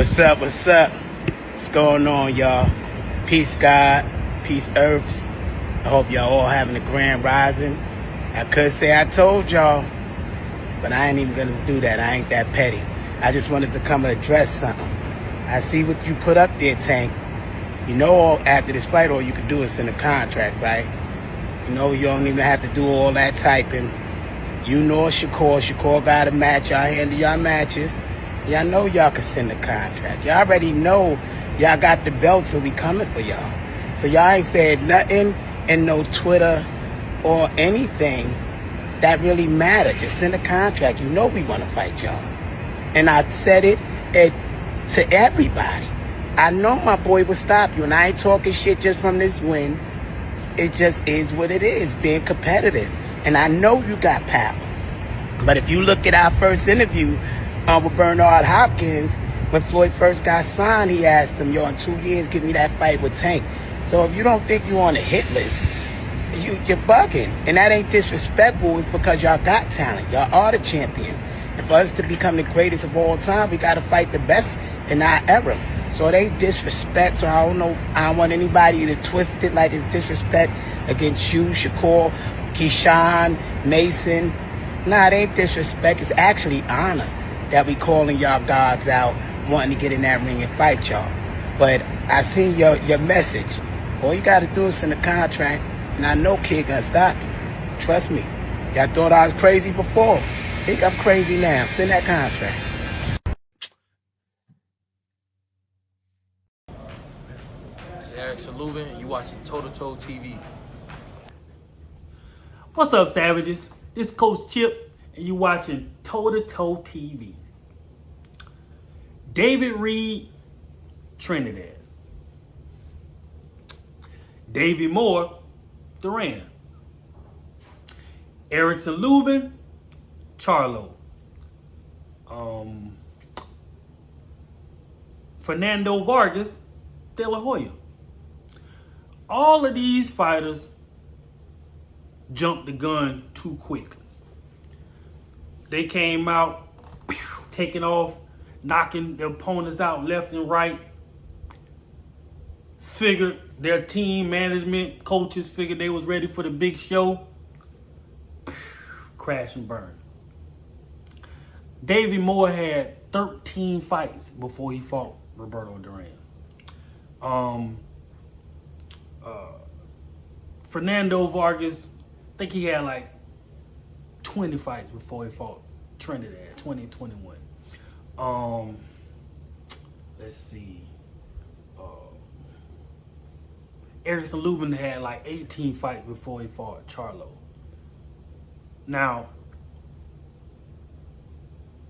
What's up? What's up? What's going on, y'all? Peace, God. Peace, Earths. I hope y'all all having a grand rising. I could say I told y'all, but I ain't even gonna do that. I ain't that petty. I just wanted to come and address something. I see what you put up there, Tank. You know, after this fight, all you can do is send a contract, right? You know, you don't even have to do all that typing. You know Shakur got a match. Y'all handle y'all matches. Y'all know y'all can send a contract. Y'all already know y'all got the belts and we coming for y'all. So y'all ain't said nothing in no Twitter or anything that really matter. Just send a contract. You know we want to fight y'all. And I said it to everybody. I know my boy will stop you, and I ain't talking shit just from this win. It just is what it is, being competitive. And I know you got power. But if you look at our first interview with Bernard Hopkins, when Floyd first got signed, he asked him, yo, in 2 years, give me that fight with Tank. So if you don't think you on the hit list, you're bugging. And that ain't disrespectful. It's because y'all got talent. Y'all are the champions. And for us to become the greatest of all time, we got to fight the best in our era. So it ain't disrespect. So I don't want anybody to twist it like it's disrespect against you, Shakur, Keyshawn, Mason. Nah, it ain't disrespect. It's actually honor that we calling y'all gods out, wanting to get in that ring and fight y'all. But I seen your message. All you got to do is send a contract, and I know Kid gonna stop you. Trust me. Y'all thought I was crazy before. I think I'm crazy now. Send that contract. It's Eric Salubin, and you watching Toe to Toe TV. What's up, savages? This is Coach Chip, and you watching Toe to Toe TV. David Reed, Trinidad. Davey Moore, Duran. Erickson Lubin, Charlo. Fernando Vargas, De La Hoya. All of these fighters jumped the gun too quickly. They came out, taking off, knocking their opponents out left and right. Figured their team, management, coaches figured they was ready for the big show. Crash and burn. Davey Moore had 13 fights before he fought Roberto Duran. Fernando Vargas, I think he had like 20 fights before he fought Trinidad, 2021. Let's see. Erickson Lubin had like 18 fights before he fought Charlo. Now,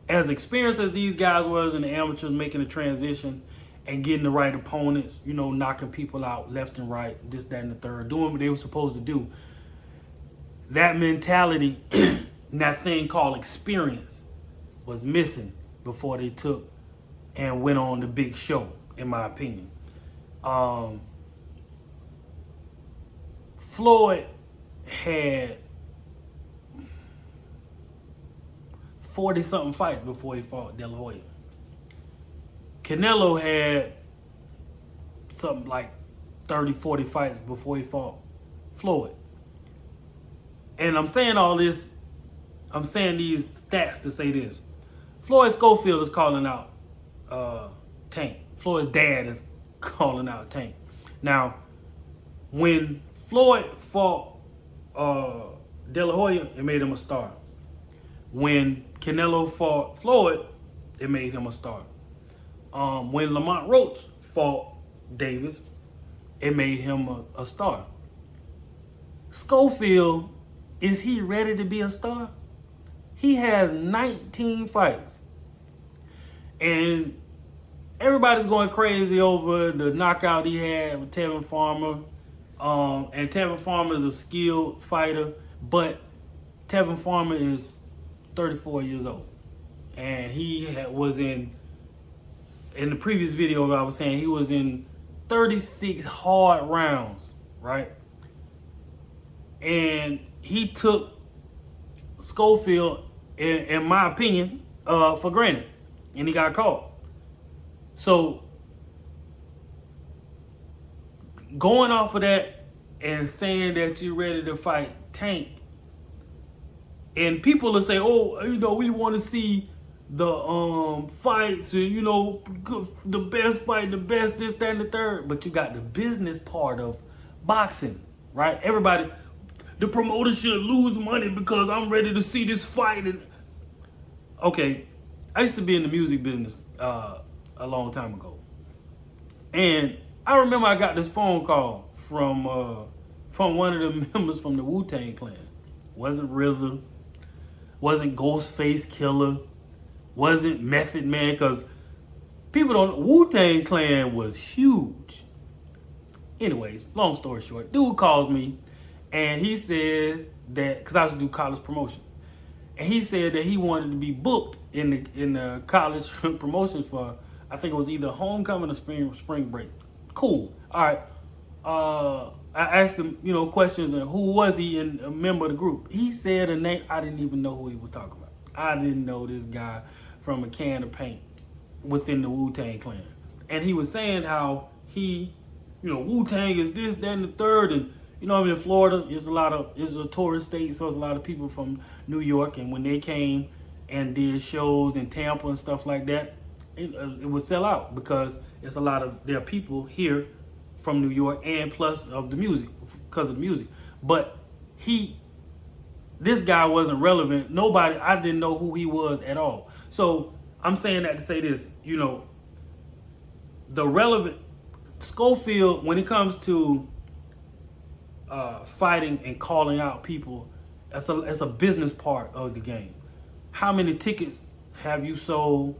as experienced as these guys was in the amateurs making the transition and getting the right opponents, you know, knocking people out left and right, this, that, and the third, doing what they were supposed to do, that mentality, that thing called experience, was missing before they took and went on the big show, in my opinion. Floyd had 40-something fights before he fought De La Hoya. Canelo had something like 30, 40 fights before he fought Floyd. And I'm saying all this, I'm saying these stats to say this. Floyd Schofield is calling out Tank. Floyd's dad is calling out Tank. Now, when Floyd fought De La Hoya, it made him a star. When Canelo fought Floyd, it made him a star. When Lamont Roach fought Davis, it made him a star. Schofield, is he ready to be a star? He has 19 fights. And everybody's going crazy over the knockout he had with Tevin Farmer. And Tevin Farmer is a skilled fighter, but Tevin Farmer is 34 years old. And he was in the previous video I was saying, he was in 36 hard rounds, right? And he took Schofield, in my opinion, for granted. And he got caught. So going off of that and saying that you're ready to fight Tank, and people will say, "Oh, we want to see the fights, and the best fight, the best this, that, and the third." But you got the business part of boxing, right? Everybody, the promoter should lose money because I'm ready to see this fight. And okay, I used to be in the music business a long time ago, and I remember I got this phone call from one of the members from the Wu-Tang Clan. Wasn't RZA, wasn't Ghostface Killer, wasn't Method Man, because people don't. Wu-Tang Clan was huge. Anyways, long story short, dude calls me and he says that, because I used to do college promotion, and he said that he wanted to be booked in the college promotions for, I think it was either homecoming or spring break. Cool. All right. I asked him, questions and who was he and a member of the group. He said a name I didn't even know who he was talking about. I didn't know this guy from a can of paint within the Wu-Tang Clan. And he was saying how he, Wu-Tang is this, that, and the third. And, I'm in Florida. It's a tourist state, so there's a lot of people from New York. And when they came and did shows in Tampa and stuff like that, it would sell out because there are people here from New York and plus of the music, because of the music. But this guy wasn't relevant. I didn't know who he was at all. So I'm saying that to say this, the relevant Schofield, when it comes to fighting and calling out people, that's a business part of the game. How many tickets have you sold?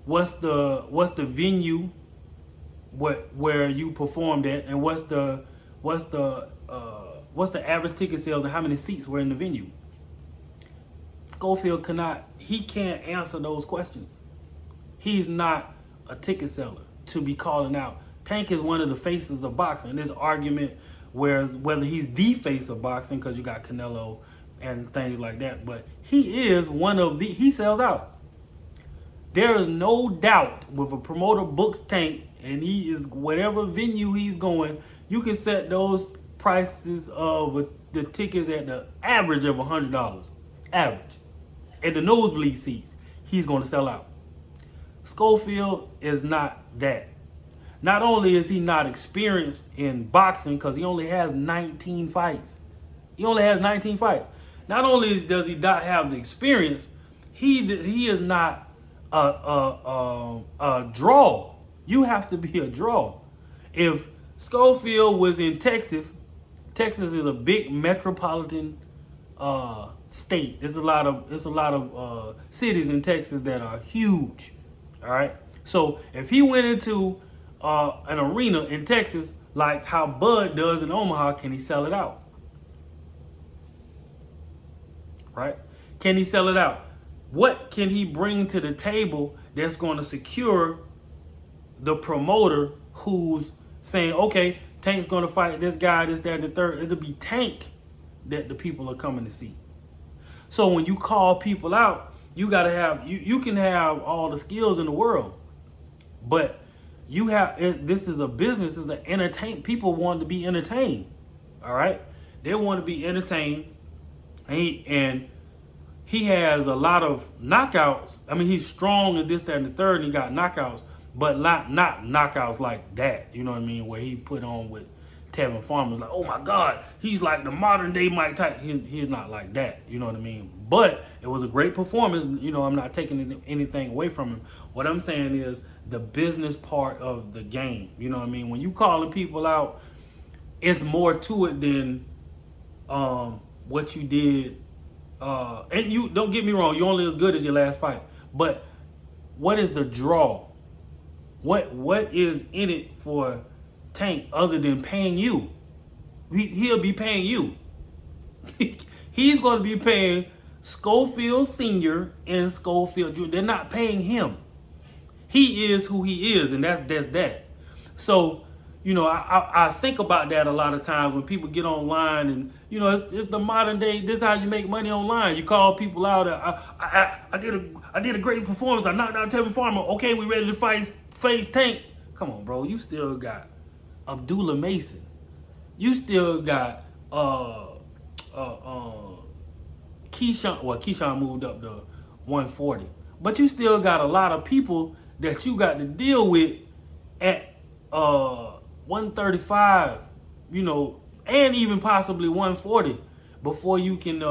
What's the venue where you performed at, and what's the average ticket sales, and how many seats were in the venue? Schofield can't answer those questions. He's not a ticket seller to be calling out. Tank is one of the faces of boxing. There's argument whether he's the face of boxing, because you got Canelo and things like that, but he is he sells out. There is no doubt with a promoter books Tank and he is whatever venue he's going, you can set those prices of the tickets at the average of $100. Average. And the nosebleed seats, he's going to sell out. Schofield is not that. Not only is he not experienced in boxing, because he only has 19 fights. Not only does he not have the experience, he is not a draw. You have to be a draw. If Schofield was in Texas is a big metropolitan state. There's a lot of cities in Texas that are huge. All right. So if he went into an arena in Texas like how Bud does in Omaha, can he sell it out? Right? Can he sell it out? What can he bring to the table that's going to secure the promoter who's saying, okay, Tank's going to fight this guy, this, that, and the third? It'll be Tank that the people are coming to see. So when you call people out, you got to have, you can have all the skills in the world, but this is a business, this is an entertain. People want to be entertained. All right. They want to be entertained. And he has a lot of knockouts. I mean, he's strong in this, that, and the third, and he got knockouts, but not knockouts like that. You know what I mean? Where he put on with Tevin Farmer, like, oh my God, he's like the modern day Mike Tyson. He's not like that. You know what I mean? But it was a great performance. I'm not taking anything away from him. What I'm saying is the business part of the game. You know what I mean? When you calling people out, it's more to it than what you did. And you don't get me wrong, you're only as good as your last fight. But what is the draw? What is in it for Tank other than paying you? He'll be paying you. He's going to be paying Schofield Sr. and Schofield Jr. They're not paying him. He is who he is, and that's that. So, I think about that a lot of times when people get online and, it's the modern day, this is how you make money online. You call people out. I did a great performance. I knocked out Tevin Farmer. Okay, we ready to fight face Tank. Come on, bro. You still got Abdullah Mason. You still got Keyshawn. Well, Keyshawn moved up to 140, but you still got a lot of people that you got to deal with at 135. You know, and even possibly 140 before you can.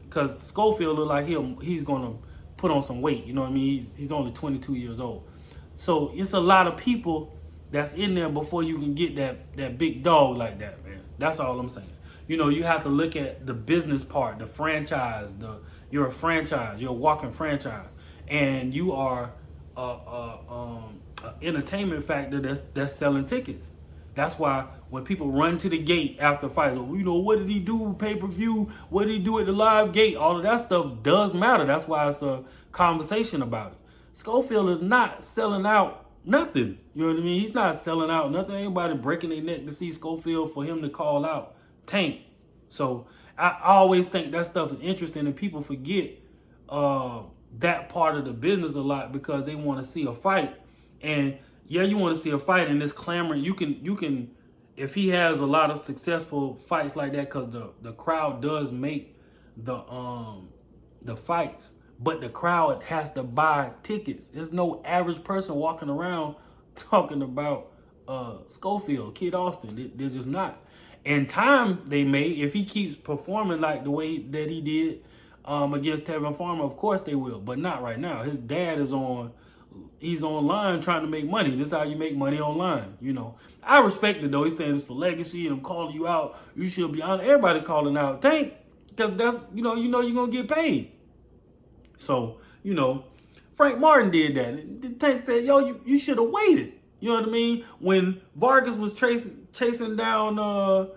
Because Schofield look like he's gonna put on some weight. You know what I mean? He's only 22 years old, so it's a lot of people that's in there before you can get that big dog like that, man. That's all I'm saying. You know, you have to look at the business part, the franchise. You're a franchise. You're a walking franchise, and you are a entertainment factor that's selling tickets. That's why when people run to the gate after fights, you know, what did he do pay-per-view? What did he do at the live gate? All of that stuff does matter. That's why it's a conversation about it. Schofield is not selling out nothing. You know what I mean? He's not selling out nothing. Anybody breaking their neck to see Schofield for him to call out Tank. So I always think that stuff is interesting, and people forget that part of the business a lot because they want to see a fight. And yeah, you want to see a fight, and this clamoring. You can, if he has a lot of successful fights like that, because the crowd does make the fights. But the crowd has to buy tickets. There's no average person walking around talking about Schofield, Kid Austin. They're just not. In time, they may, if he keeps performing like the way that he did against Tevin Farmer, of course they will, but not right now. His dad is he's online trying to make money. This is how you make money online, you know. I respect it though. He's saying it's for legacy and I'm calling you out. You should be on. Everybody calling out Tank because that's, you know you're going to get paid. So, you know, Frank Martin did that. The Tank said, yo, you should have waited. You know what I mean? When Vargas was chasing down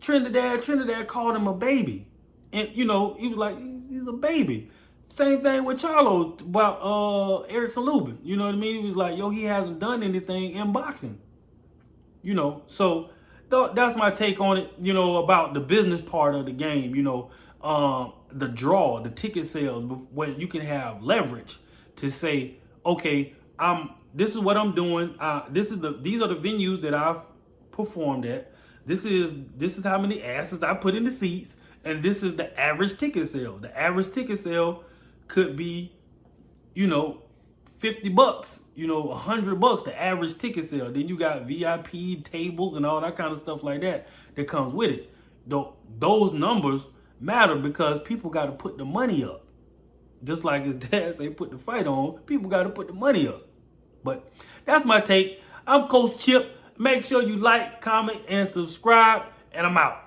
Trinidad called him a baby. And, you know, he was like, he's a baby. Same thing with Charlo about Erickson Lubin. You know what I mean? He was like, yo, he hasn't done anything in boxing. You know, so that's my take on it, you know, about the business part of the game, you know. The draw, the ticket sales, where you can have leverage to say, okay, this is what I'm doing. These are the venues that I've performed at. This is how many asses I put in the seats, and this is the average ticket sale. The average ticket sale could be, you know, $50, you know, $100, the average ticket sale. Then you got VIP tables and all that kind of stuff like that comes with it. Those numbers matter because people got to put the money up. Just like his dad say, put the fight on. People got to put the money up. But that's my take. I'm Coach Chip. Make sure you like, comment, and subscribe. And I'm out.